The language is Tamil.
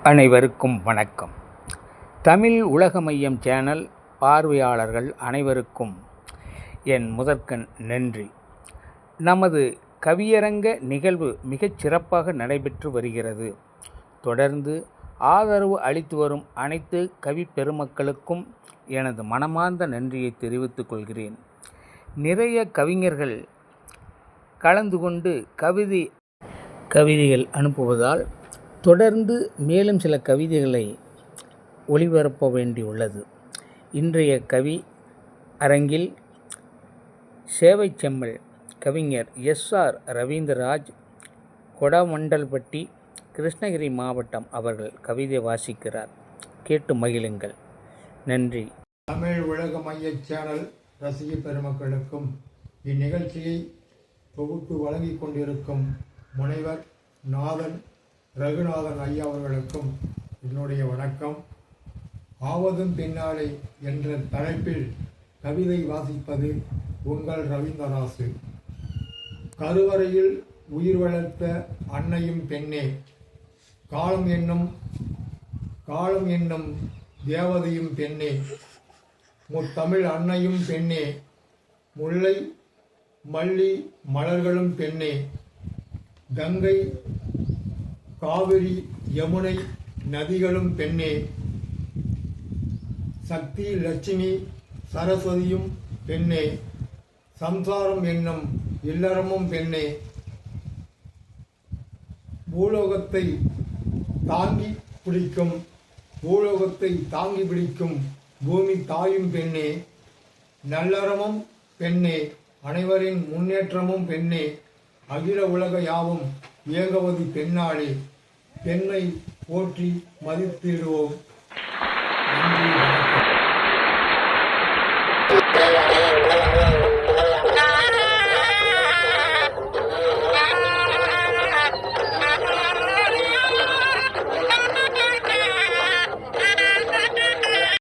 அனைவருக்கும் வணக்கம். தமிழ் உலக மையம் சேனல் பார்வையாளர்கள் அனைவருக்கும் என் முதற்கண் நன்றி. நமது கவியரங்க நிகழ்வு மிகச் சிறப்பாக நடைபெற்று வருகிறது. தொடர்ந்து ஆதரவு அளித்து வரும் அனைத்து கவி பெருமக்களுக்கும் எனது மனமார்ந்த நன்றியை தெரிவித்துக் கொள்கிறேன். நிறைய கவிஞர்கள் கலந்து கொண்டு கவிதைகள் அனுப்புவதால் தொடர்ந்து மேலும் சில கவிதைகளை ஒளிபரப்ப வேண்டியுள்ளது. இன்றைய கவி அரங்கில் சேவை செம்மல் கவிஞர் எஸ்.ஆர். ரவீந்திரராஜ், கொடமண்டல்பட்டி, கிருஷ்ணகிரி மாவட்டம் அவர்கள் கவிதை வாசிக்கிறார். கேட்டு மகிழுங்கள். நன்றி. தமிழ் உலக மைய சேனல் ரசிக பெருமக்களுக்கும் இந்நிகழ்ச்சியை தொகுத்து வழங்கிக் கொண்டிருக்கும் முனைவர் நாதன் ரகுநாதன் ஐயா அவர்களுக்கும் என்னுடைய வணக்கம். ஆவதும் பின்னாலே என்ற தலைப்பில் கவிதை வாசிப்பது உங்கள் ரவீந்திரராசு. கருவறையில் உயிர் வளர்த்த அன்னையும் பெண்ணே, காலம் என்னும் தேவதையும் பெண்ணே, முத்தமிழ் அன்னையும் பெண்ணே, முல்லை மல்லி மலர்களும் பெண்ணே, கங்கை காவிரி யமுனை நதிகளும் பெண்ணே, சக்தி லட்சுமி சரஸ்வதியும் பெண்ணே, சம்சாரம் என்னும் இல்லறமும் பெண்ணே, பூலோகத்தை தாங்கி பிடிக்கும் பூமி தாயும் பெண்ணே, நல்லறமும் பெண்ணே, அனைவரின் முன்னேற்றமும் பெண்ணே, அகில உலக யாவும் இயங்குவது பெண்ணாலே, பெண்ணை போற்றி மதித்திடுவோம். நன்றி.